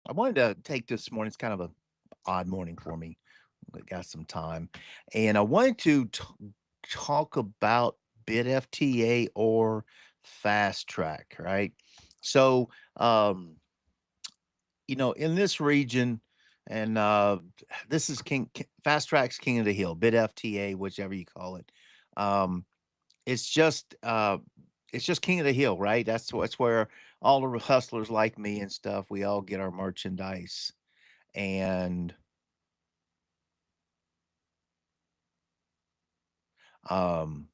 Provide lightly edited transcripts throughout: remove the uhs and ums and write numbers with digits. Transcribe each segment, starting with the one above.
I wanted to take this morning. It's kind of a odd morning for me. I got some time, and I wanted to talk about BidFTA or fast track, right? So, um, in this region, and this is Fast Track's King of the Hill, BidFTA, whichever you call it. Um, it's just it's just king of the hill, right? That's where all the hustlers like me and stuff, we all get our merchandise. And um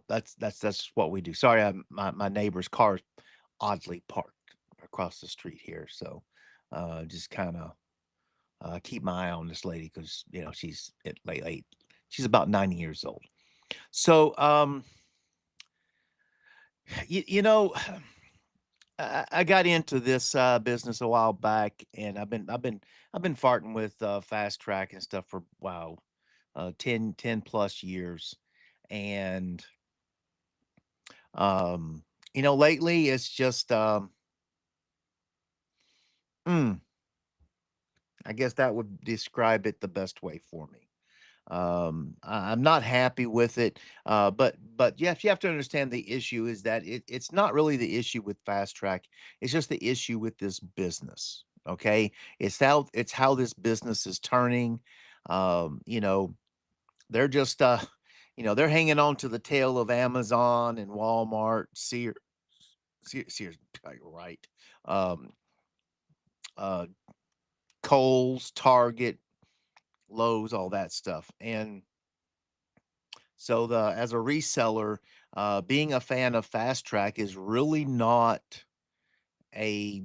that's what we do. Sorry, my neighbor's car oddly parked across the street here, so just kind of keep my eye on this lady because she's late. She's about 90 years old. So you know I got into this business a while back, and I've been farting with fast track and stuff for wow, 10 plus years. And um lately it's just mm, I guess that would describe it the best way for me. I'm not happy with it, but you have to understand the issue is that it's not really the issue with fast track. It's just the issue with this business. Okay, it's how this business is turning. You know, they're just they're hanging on to the tail of Amazon and Walmart, Sears, right? Um, uh, Kohl's, Target, Lowe's, all that stuff, and so the as a reseller, being a fan of Fast Track is really not a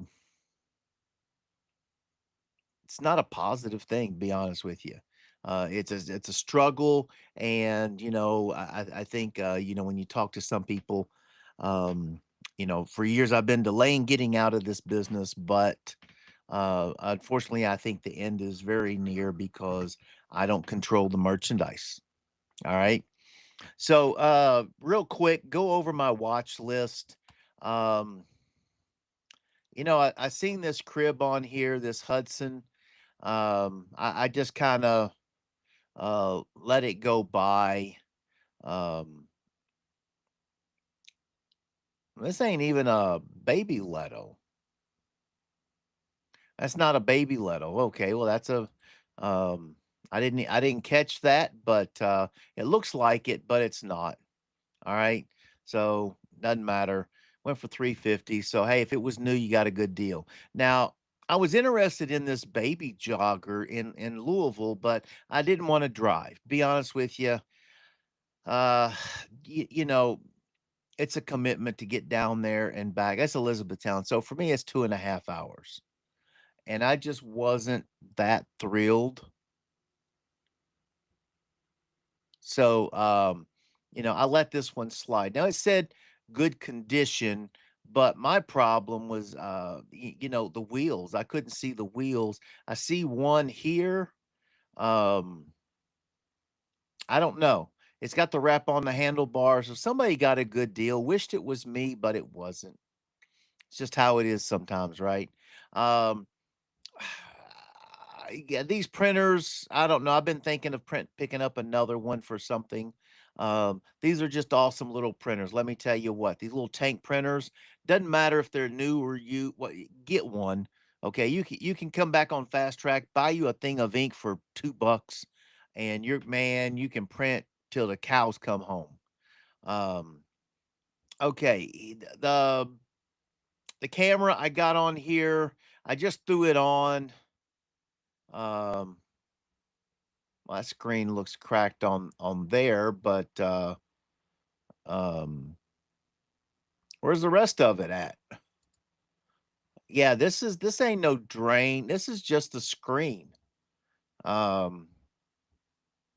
it's not a positive thing, to be honest with you. It's a struggle, and I think when you talk to some people, for years I've been delaying getting out of this business, but unfortunately, I think the end is very near because I don't control the merchandise. All right. So, real quick, go over my watch list. Um, I seen this crib on here, this Hudson. I just kind of let it go by. Um, this ain't even a baby Leto. That's not a baby Leto. Okay, well that's a um I didn't catch that, but it looks like it, but it's not. All right. So doesn't matter. Went for 350. So hey, if it was new, you got a good deal. Now, I was interested in this baby jogger in Louisville, but I didn't want to drive. Be honest with you. Uh you know, it's a commitment to get down there and back. That's Elizabethtown. So for me, it's 2.5 hours. And I just wasn't that thrilled. So, I let this one slide. Now it said good condition, but my problem was, the wheels. I couldn't see the wheels. I see one here. Um, I don't know. It's got the wrap on the handlebars. So somebody got a good deal. Wished it was me, but it wasn't. It's just how it is sometimes, right? Um, yeah, these printers, I don't know. I've been thinking of picking up another one for something. These are just awesome little printers. Let me tell you what, these little tank printers, doesn't matter if they're new or get one. Okay, you can come back on Fast Track, buy you a thing of ink for $2, and you can print till the cows come home. Um, okay, the camera I got on here, I just threw it on. Um, My screen looks cracked on there, but um, where's the rest of it at? Yeah, this ain't no drain. This is just the screen. Um,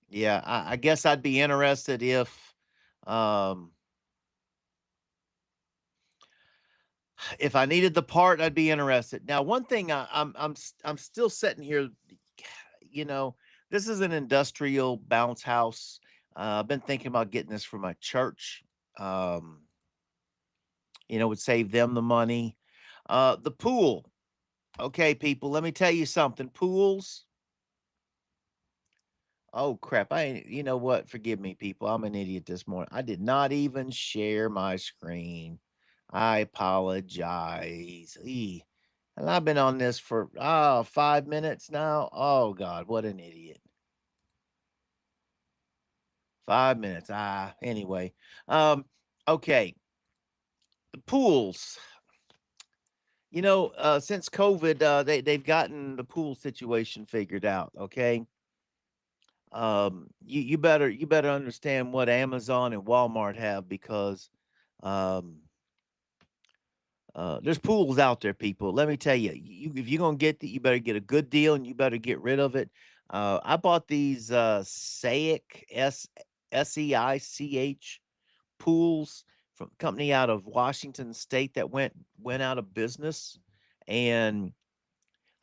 yeah, I guess I'd be interested um if I needed the part, I'd be interested. Now, one thing I'm still sitting here, you know, this is an industrial bounce house. I've been thinking about getting this for my church. Would save them the money. The pool. Okay, people, let me tell you something. Pools. Oh crap! I ain't, you know what? Forgive me, people. I'm an idiot this morning. I did not even share my screen. I apologize. And I've been on this for 5 minutes now. Oh God, what an idiot! 5 minutes. Anyway. Okay. The pools. Since COVID, they've gotten the pool situation figured out. Okay. You better understand what Amazon and Walmart have because um there's pools out there, people. Let me tell you, if you're gonna get you better get a good deal and you better get rid of it. I bought these Seic Seich pools from a company out of Washington State that went out of business, and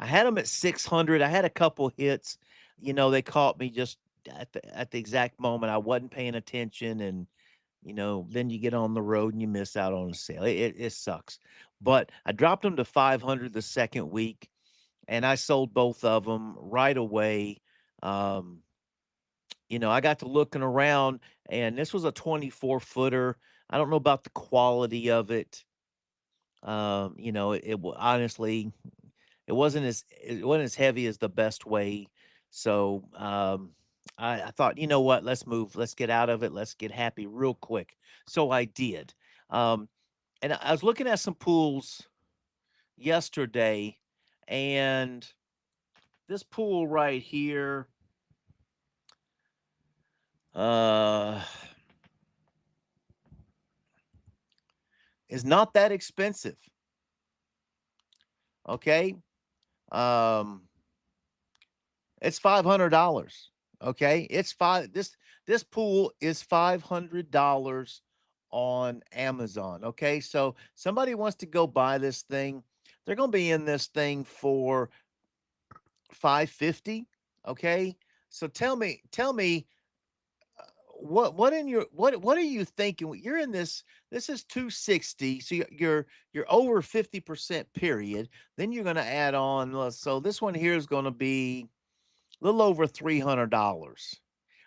I had them at 600. I had a couple hits. They caught me just at the exact moment I wasn't paying attention, and then you get on the road and you miss out on a sale. It sucks. But I dropped them to 500 the second week, and I sold both of them right away. Um, I got to looking around, and this was a 24-footer. I don't know about the quality of it. Honestly, it wasn't as heavy as the best way. So I thought, you know what, let's move, let's get out of it, let's get happy real quick. So I did. Um, and I was looking at some pools yesterday, and this pool right here uh is not that expensive. Okay. Um It's $500, okay? This pool is $500 on Amazon, okay? So, somebody wants to go buy this thing, they're gonna be in this thing for 550, okay? So tell me, what are you thinking? You're in this is 260, so you're over 50% period, then you're gonna add on, so this one here is gonna be little over $300.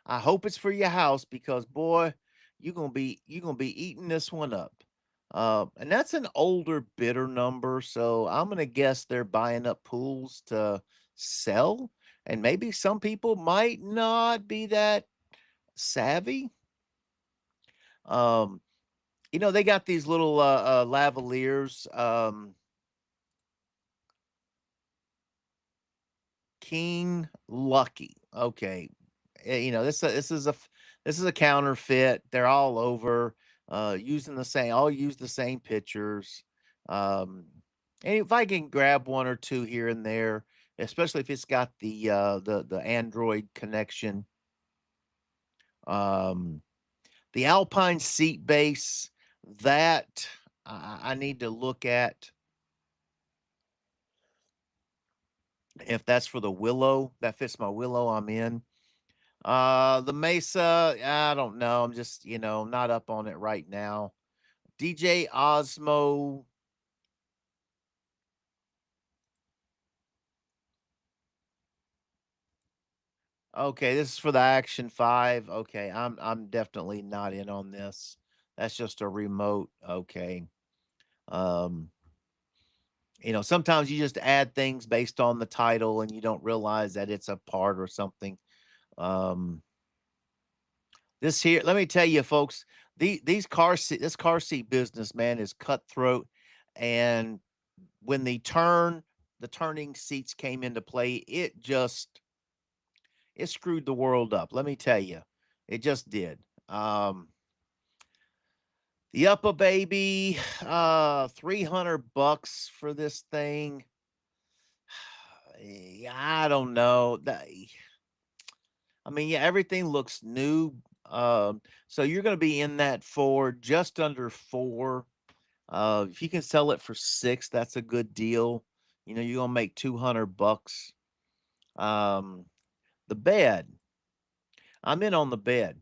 I hope it's for your house because boy, you're gonna be eating this one up. And that's an older bidder number, so I'm gonna guess they're buying up pools to sell. And maybe some people might not be that savvy. Um, they got these little lavaliers. King Lucky. Okay. This is a counterfeit. They're all over using the same all use the same pictures. Um and if I can grab one or two here and there, especially if it's got the Android connection. Um the Alpine seat base that I need to look at if that's for the Willow. That fits my Willow I'm in. The Mesa, I don't know. I'm just, not up on it right now. DJ Osmo. Okay, this is for the Action 5. Okay, I'm definitely not in on this. That's just a remote. Okay. Um, sometimes you just add things based on the title and you don't realize that it's a part or something. Um, this here, let me tell you, folks, this car seat business, man, is cutthroat. And when the turning seats came into play, it screwed the world up. Let me tell you, it just did. Um, the Upper Baby, $300 for this thing. I don't know. I mean, yeah, everything looks new. So you're going to be in that for just under four. If you can sell it for six, that's a good deal. You're gonna make $200. Um, the bed, I'm in on the bed.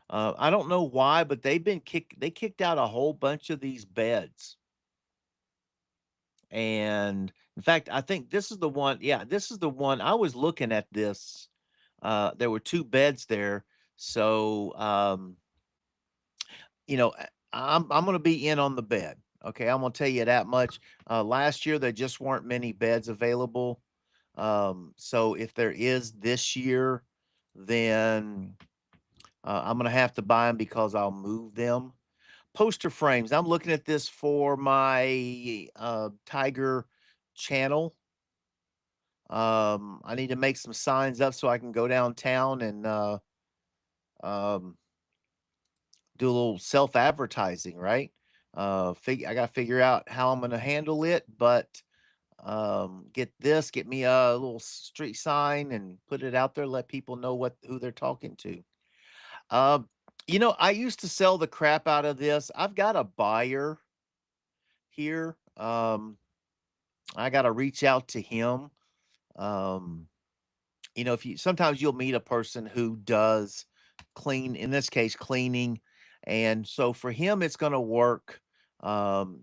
I don't know why, but they kicked out a whole bunch of these beds. And in fact, I think this is the one. Yeah, this is the one. I was looking at this. There were 2 beds there. So, I'm gonna be in on the bed. Okay, I'm gonna tell you that much. Last year there just weren't many beds available. So if there is this year, then I'm gonna have to buy them because I'll move them. Poster frames. I'm looking at this for my Tiger channel. I need to make some signs up so I can go downtown and um, do a little self advertising, right? I got to figure out how I'm going to handle it, but get me a little street sign and put it out there, let people know who they're talking to. Um, I used to sell the crap out of this. I've got a buyer here. I got to reach out to him. Um, if you sometimes you'll meet a person who does clean, in this case, cleaning, and so for him, it's going to work. Um,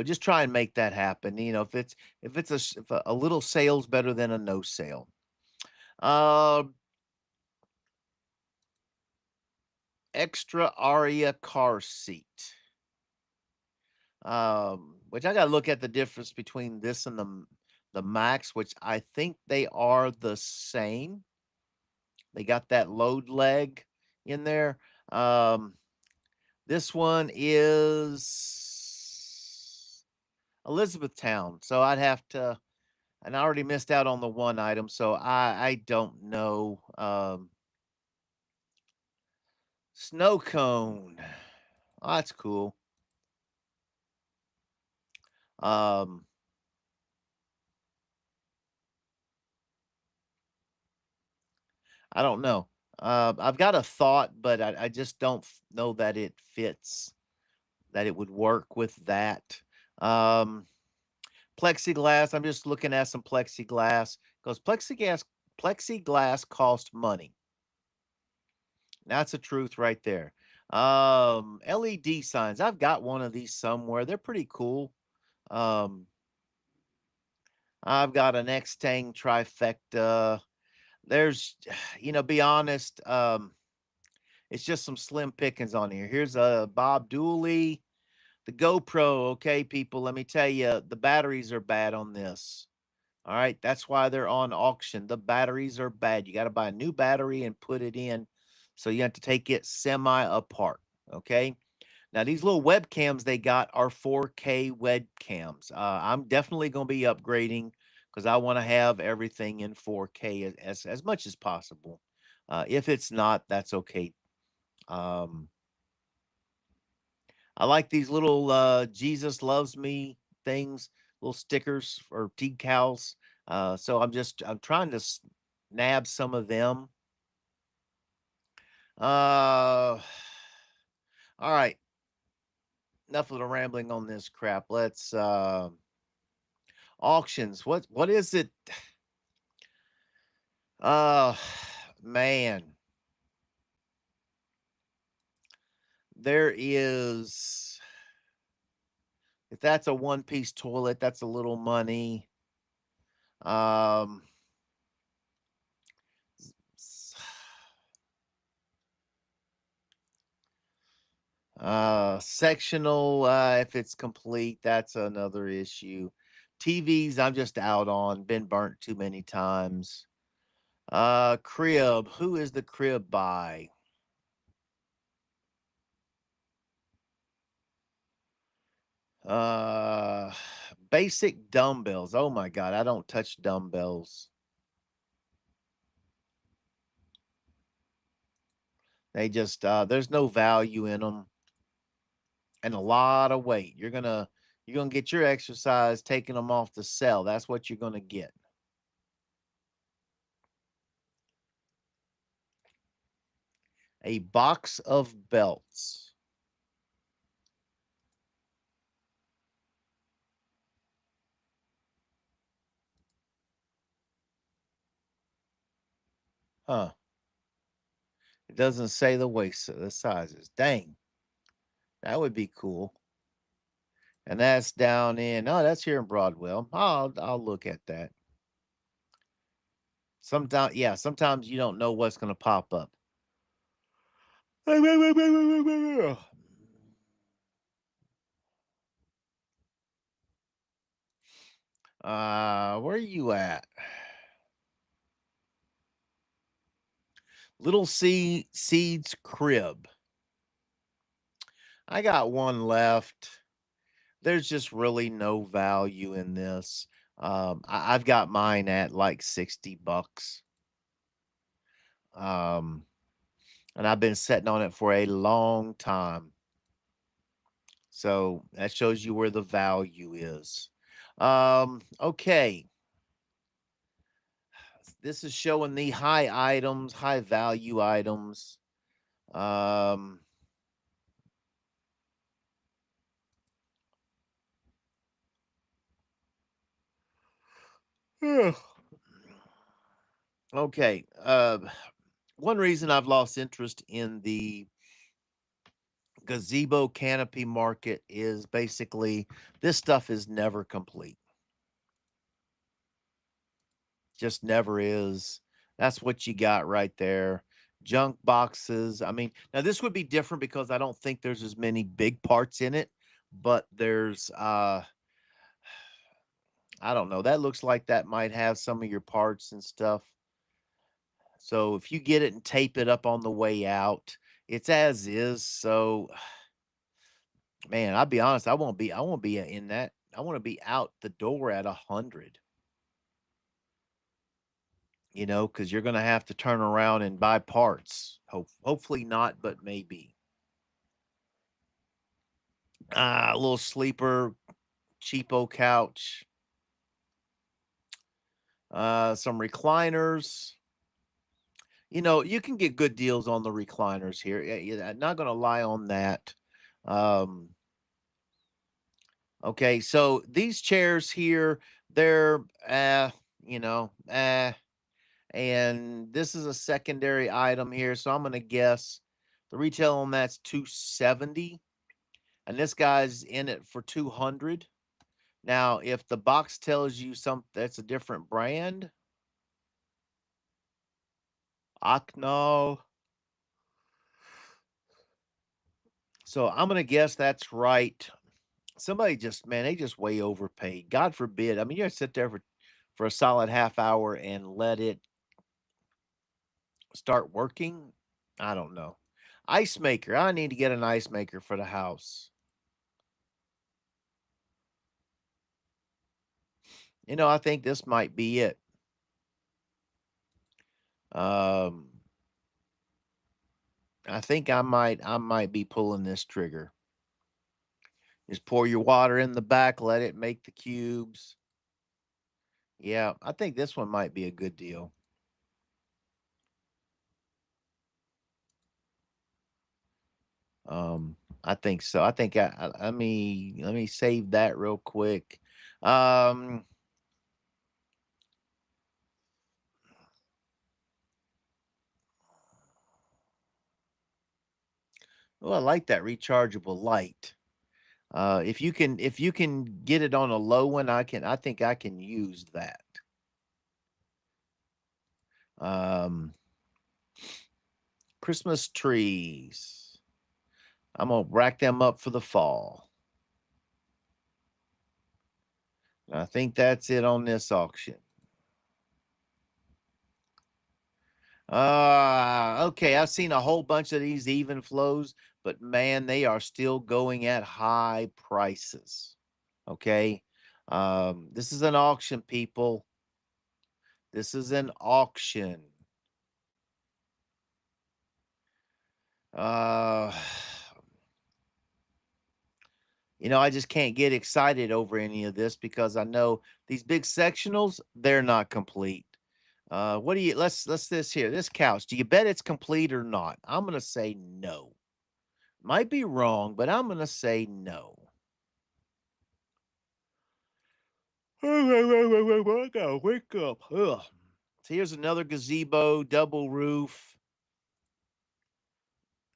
just try and make that happen. If a little sale's better than a no sale. Uh, extra Aria car seat. Which I got to look at the difference between this and the Max, which I think they are the same. They got that load leg in there. Um, this one is Elizabethtown, so I'd have to, and I already missed out on the one item, so I don't know. Snow cone, oh, that's cool. Um, I don't know. I've got a thought, but I just don't know that it fits, that it would work with that. Um, Plexiglass, I'm just looking at some plexiglass because plexiglass cost money. That's the truth right there. LED signs. I've got one of these somewhere. They're pretty cool. Um, I've got an X-Tang trifecta. There's, be honest, it's just some slim pickings on here. Here's a Bob Dooley, the GoPro. Okay, people, let me tell you, the batteries are bad on this. All right, that's why they're on auction. The batteries are bad. You got to buy a new battery and put it in. So you have to take it semi apart. Okay. Now, these little webcams they got are 4K webcams. I'm definitely going to be upgrading because I want to have everything in 4K as much as possible. If it's not, that's okay. Um, I like these little Jesus loves me things, little stickers or decals. So I'm trying to nab some of them. All right, enough of the rambling on this crap. Let's auctions. What is it? Uh man, there is, if that's a one-piece toilet, that's a little money. Um sectional, if it's complete, that's another issue. TVs, I'm just out on, been burnt too many times. Crib, who is the crib by? Uh, basic dumbbells. Oh my God, I don't touch dumbbells. They just, there's no value in them and a lot of weight. You're gonna get your exercise taking them off the cell. That's what you're gonna get. A box of belts. Huh. It doesn't say the sizes. Dang, that would be cool. And that's down in oh, that's here in Broadwell. I'll look at that. Sometimes, yeah, sometimes you don't know what's gonna pop up. Where are you at? Little Seeds Crib. I got one left. There's just really no value in this. I've got mine at like 60 bucks. Um, and I've been sitting on it for a long time. So that shows you where the value is. Okay. This is showing the high items, high value items. Um, okay. One reason I've lost interest in the gazebo canopy market is basically this stuff is never complete. Just never is. That's what you got right there. Junk boxes. I mean, now this would be different because I don't think there's as many big parts in it, but there's I don't know. That looks like that might have some of your parts and stuff. So if you get it and tape it up on the way out, it's as is. So man, I'll be honest, I won't be in that. I want to be out the door at 100, because you're gonna have to turn around and buy parts. Hopefully not, but maybe. A little sleeper, cheapo couch, some recliners. You can get good deals on the recliners here. Yeah, yeah, I'm not gonna lie on that. Um, okay, so these chairs here, they're you know, and this is a secondary item here, so I'm gonna guess the retail on that's 270, and this guy's in it for 200. Now, if the box tells you some that's a different brand, Akno. So I'm gonna guess that's right. Somebody just man, they just way overpaid. God forbid. I mean, you gotta sit there for a solid half hour and let it start working. I don't know. Ice maker. I need to get an ice maker for the house. I think this might be it. Um, I think I might be pulling this trigger. Just pour your water in the back, let it make the cubes. Yeah, I think this one might be a good deal. Um, I think so. I think let me save that real quick. Um, oh, I like that rechargeable light. If you can get it on a low one, I think I can use that. Um, Christmas trees. I'm gonna rack them up for the fall. I think that's it on this auction. Okay. I've seen a whole bunch of these even flows, but man, they are still going at high prices. Okay. This is an auction, people. This is an auction. Uh, I just can't get excited over any of this because I know these big sectionals, they're not complete. What do you let's this here. This couch. Do you bet it's complete or not? I'm gonna say no. Might be wrong, but I'm gonna say no. I gotta wake up. Ugh. So here's another gazebo, double roof.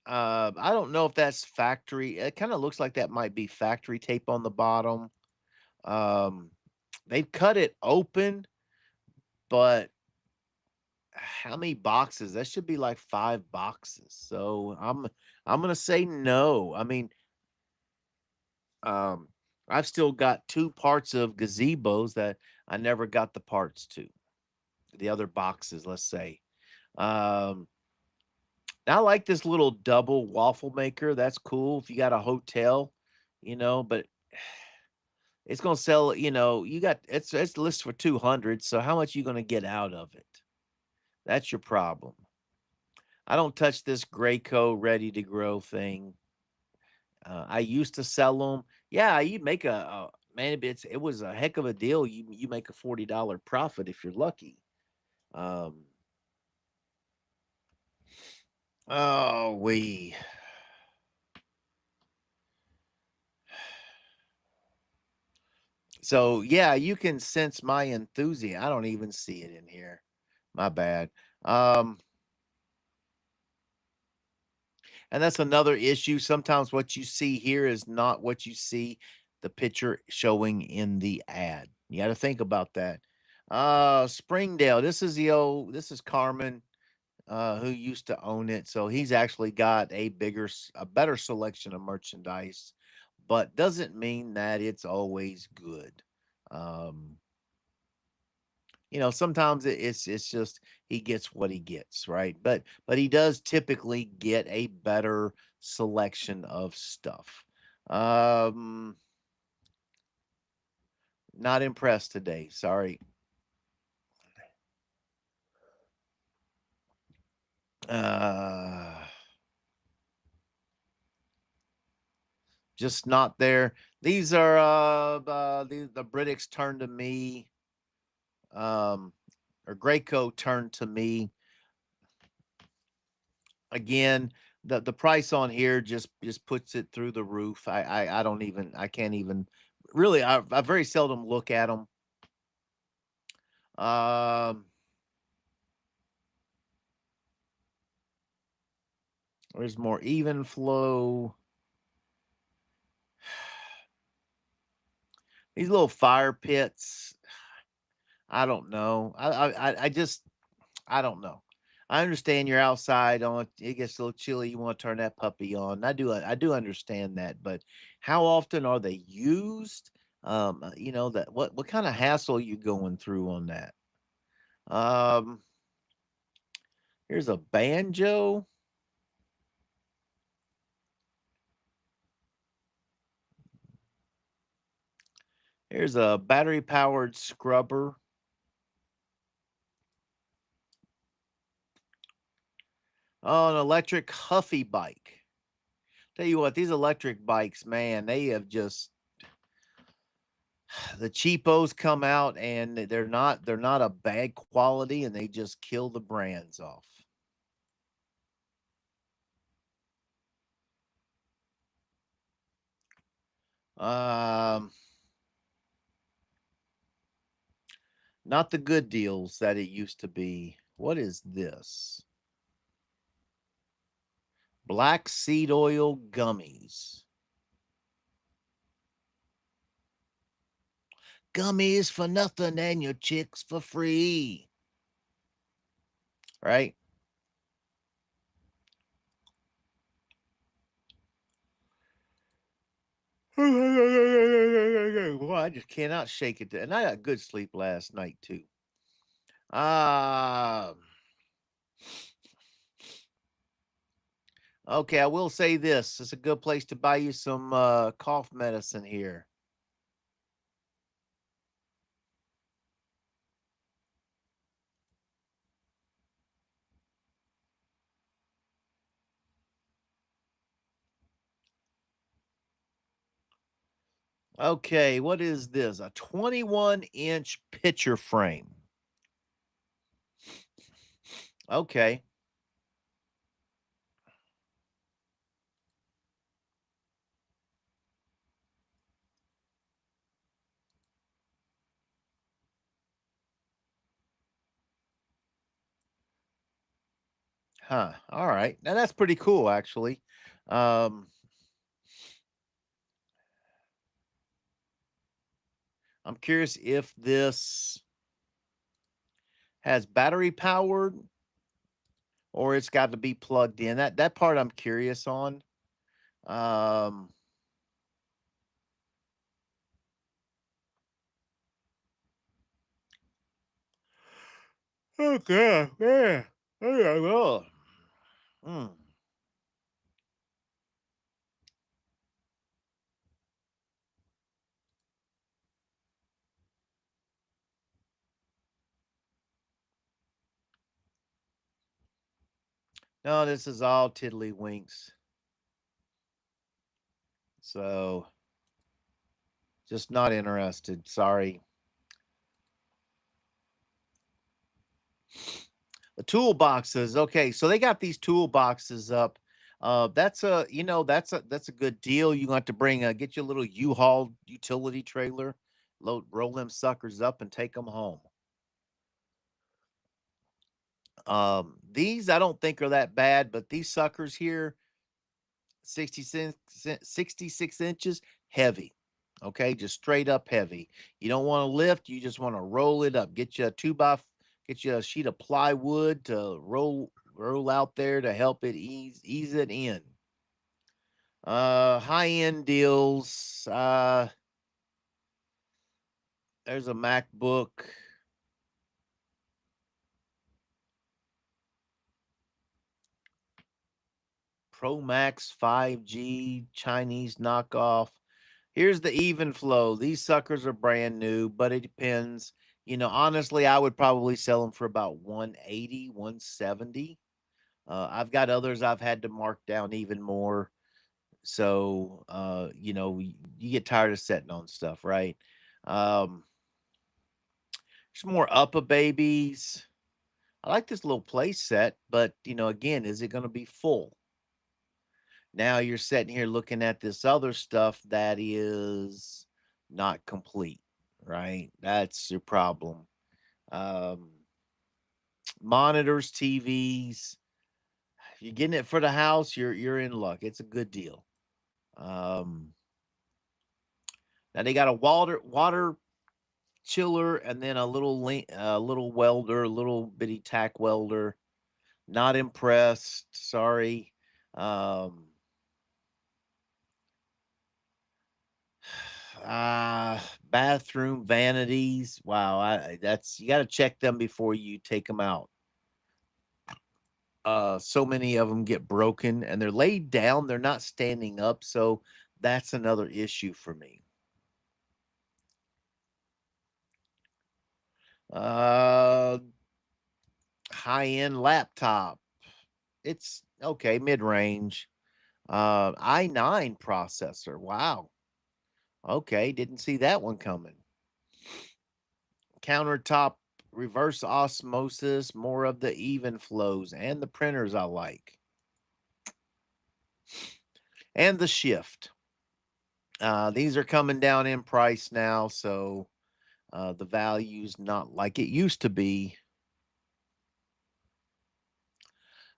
I don't know if that's factory. It kind of looks like that might be factory tape on the bottom. Um, they've cut it open, but how many boxes? That should be like 5 boxes. So I'm gonna say no. I mean, um, I've still got 2 parts of gazebos that I never got the parts to. The other boxes, let's say. Um, I like this little double waffle maker. That's cool if you got a hotel, but it's gonna sell, you got it's listed for 200. So how much you gonna get out of it? That's your problem. I don't touch this Graco ready to grow thing. I used to sell them. Yeah, you make a man. It was a heck of a deal. You make a $40 profit if you're lucky. Um, oh, so yeah, you can sense my enthusiasm. I don't even see it in here. My bad. Um, and that's another issue. Sometimes what you see here is not what you see the picture showing in the ad. You got to think about that. Springdale. This is Carmen, who used to own it. So he's actually got a better selection of merchandise, but doesn't mean that it's always good. Um, sometimes it's just he gets what he gets, right? But he does typically get a better selection of stuff. Um, Not impressed today. Sorry. Uh, just not there. These are the Britics turn to me, um, or Graco turned to me again. The price on here just puts it through the roof. I don't even I can't even really. I very seldom look at them. Um, there's more even flow. These little fire pits. I don't know. I just I don't know. I understand you're outside on it gets a little chilly. You want to turn that puppy on. I do understand that, but how often are they used? That what kind of hassle are you going through on that? Um, Here's a banjo. Here's a battery powered scrubber. Oh, an electric Huffy bike. Tell you what, these electric bikes, man, they have just the cheapos come out and they're not a bad quality and they just kill the brands off. Um, Not the good deals that it used to be. What is this? Black seed oil gummies. Gummies for nothing and your chicks for free. Right? Well, I just cannot shake it. And I got good sleep last night too. Uh okay, I will say this. It's a good place to buy you some cough medicine here. Okay, what is this? A 21-inch picture frame. Okay. Huh. All right. Now that's pretty cool, actually. Um, I'm curious if this has battery powered or it's got to be plugged in. That part I'm curious on. Um, okay. Yeah. Okay. Well. Hmm. No, this is all tiddlywinks. So just not interested. Sorry. The toolboxes. Okay, so they got these toolboxes up. That's a that's a good deal. You got to bring get your little U-Haul utility trailer, roll them suckers up and take them home. These I don't think are that bad, but these suckers here, 66 inches, heavy. Okay, just straight up heavy. You don't want to lift, you just want to roll it up. Get you a sheet of plywood to roll out there to help it ease it in. High end deals. There's a MacBook Pro Max 5G Chinese knockoff. Here's the even flow. These suckers are brand new, but it depends. Honestly, I would probably sell them for about 180, 170. I've got others I've had to mark down even more. So, you get tired of sitting on stuff, right? Um, there's more Upper babies. I like this little play set, but again, is it going to be full? Now you're sitting here looking at this other stuff that is not complete, right? That's your problem. Um, Monitors, TVs. If you're getting it for the house, you're in luck. It's a good deal. Um, Now they got a water chiller and then a little welder, a little bitty tack welder. Not impressed. Sorry. Um, Bathroom vanities. Wow, that's you got to check them before you take them out. So many of them get broken and they're laid down, they're not standing up, so that's another issue for me. Uh, High-end laptop. It's okay, mid-range. i9 processor. Wow. Okay, didn't see that one coming. Countertop reverse osmosis, more of the even flows, and the printers I like. And the shift. These are coming down in price now, so the value's not like it used to be.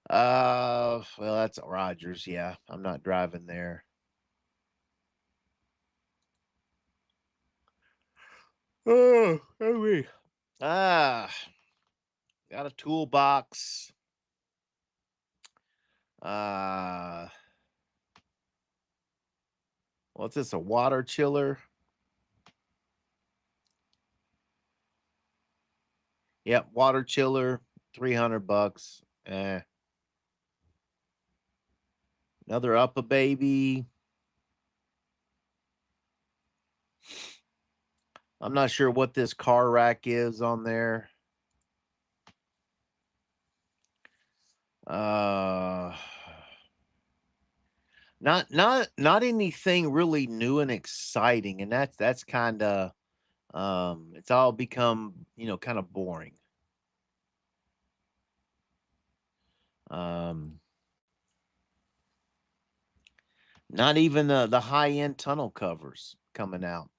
Well, that's Rogers. Yeah, I'm not driving there. Oh, okay. Ah, got a toolbox. Uh, what's this? A water chiller? Yep, water chiller, 300 bucks. Another up a baby. I'm not sure what this car rack is on there. Uh, not anything really new and exciting, and that's kind of it's all become kind of boring. Um, Not even the high end tunnel covers coming out.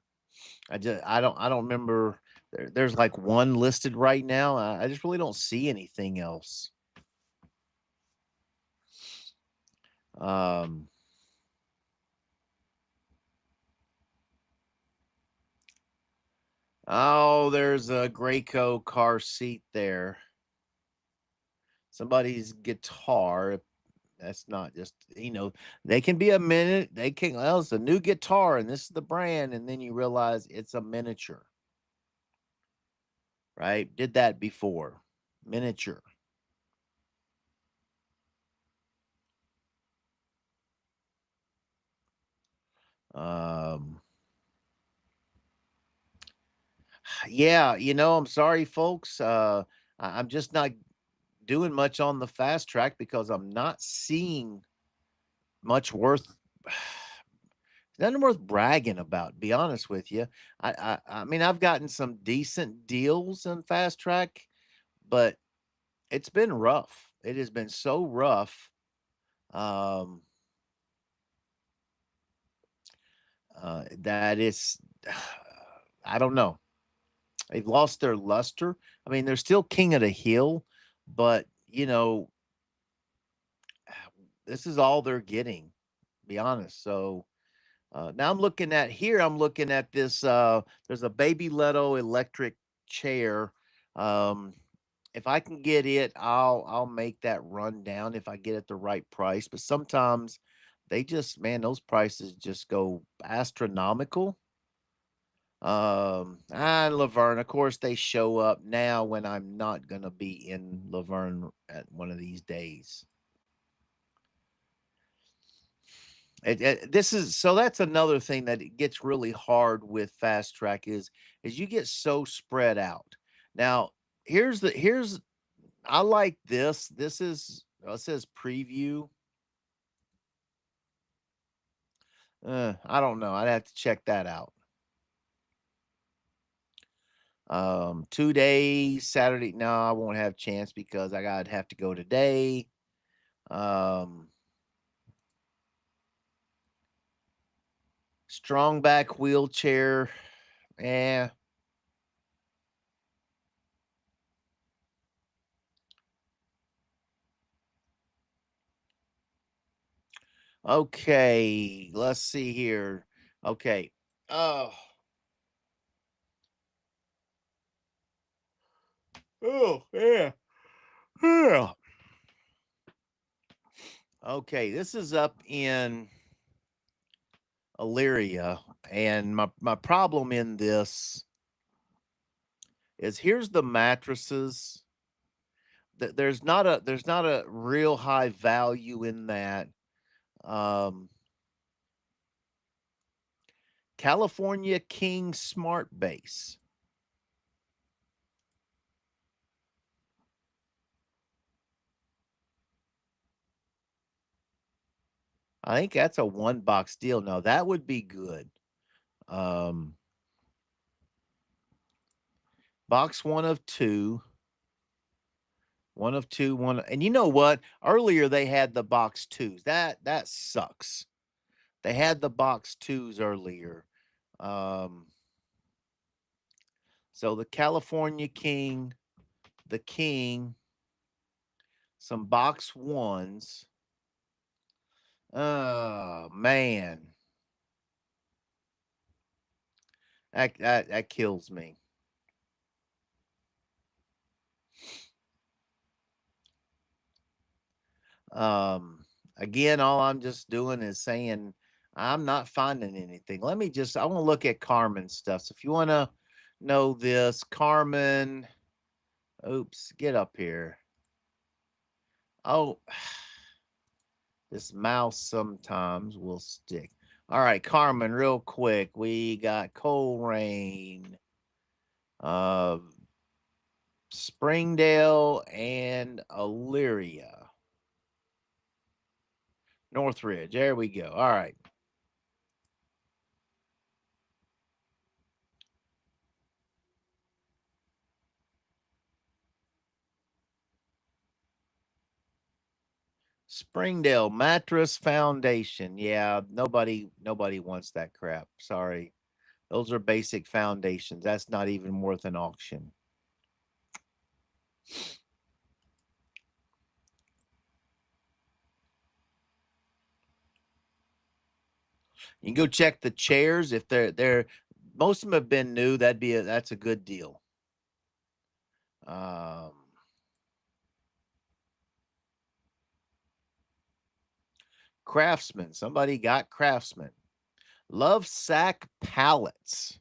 I don't remember. There's like one listed right now. I just really don't see anything else. Um, oh, there's a Graco car seat there. Somebody's guitar. That's not just, they can be a minute. They can, well, it's a new guitar and this is the brand. And then you realize it's a miniature, right? Did that before. Miniature. Um, yeah, I'm sorry, folks. I'm just not doing much on the fast track because I'm not seeing much worth nothing worth bragging about, be honest with you. I mean, I've gotten some decent deals on fast track, but it's been rough. It has been so rough. Um, that it's I don't know. They've lost their luster. I mean, they're still king of the hill, but this is all they're getting, be honest. So now I'm looking at this. There's a Baby Leto electric chair. Um, if I can get it, I'll make that run down if I get it the right price. But sometimes they just, man, those prices just go astronomical. And Laverne, of course, they show up now when I'm not gonna be in Laverne at one of these days. This is so that's another thing that it gets really hard with fast track is you get so spread out. Now, here's I like this. This is it says preview. I don't know. I'd have to check that out. 2 days, Saturday. No, I won't have chance because I gotta have to go today. Um, strong back wheelchair. Eh. Okay. Let's see here. Okay. Oh. Oh, yeah. Yeah. Okay, this is up in Illyria, and my problem in this is here's the mattresses. There's not a real high value in that. Um, California King Smart Base. I think that's a one box deal. No, that would be good. Um, box one of two, one of two, one. And you know what? Earlier they had the box twos. That sucks. They had the box twos earlier. Um, so the California King, the King, some box ones. Oh man, that kills me. Um, again, all I'm just doing is saying I'm not finding anything. I want to look at Carmen stuff. So if you want to know this, Carmen, oops, get up here. Oh, this mouse sometimes will stick. All right, Carmen, real quick. We got Coleraine, uh, Springdale, and Illyria. Northridge. There we go. All right. Springdale Mattress Foundation. Yeah, nobody wants that crap. Sorry. Those are basic foundations. That's not even worth an auction. You can go check the chairs if they're most of them have been new. That's a good deal. Um, Craftsman. Somebody got Craftsman. Love Sack pallets.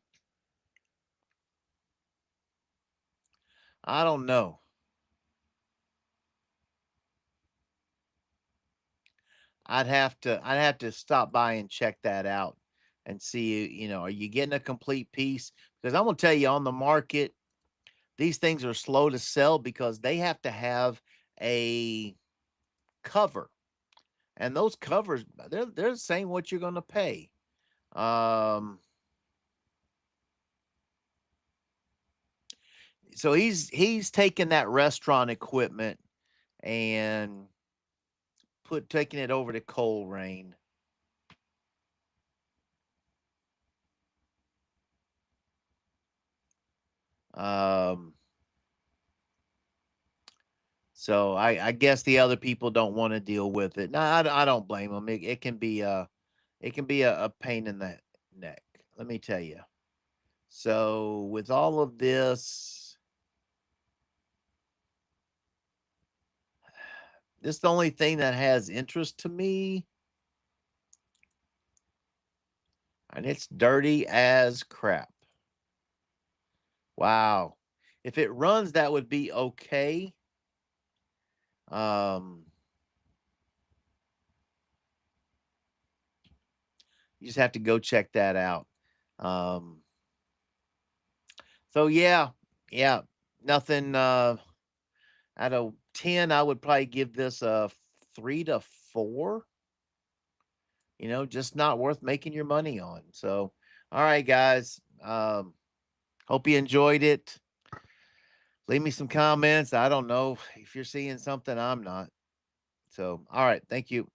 I don't know. I'd have to stop by and check that out and see, are you getting a complete piece? Because I'm gonna tell you on the market, these things are slow to sell because they have to have a cover. And those covers, they're saying what you're gonna pay. Um, so he's taking that restaurant equipment and put taking it over to Coleraine. Um, so I guess the other people don't want to deal with it. No, I don't blame them. It can be a pain in the neck. Let me tell you. So with all of this is the only thing that has interest to me, and it's dirty as crap. Wow. If it runs, that would be okay. Um, you just have to go check that out. Um, so yeah, nothing. Out of 10, I would probably give this a 3 to 4. Just not worth making your money on. So, all right, guys. Hope you enjoyed it. Leave me some comments. I don't know if you're seeing something I'm not. So, all right. Thank you.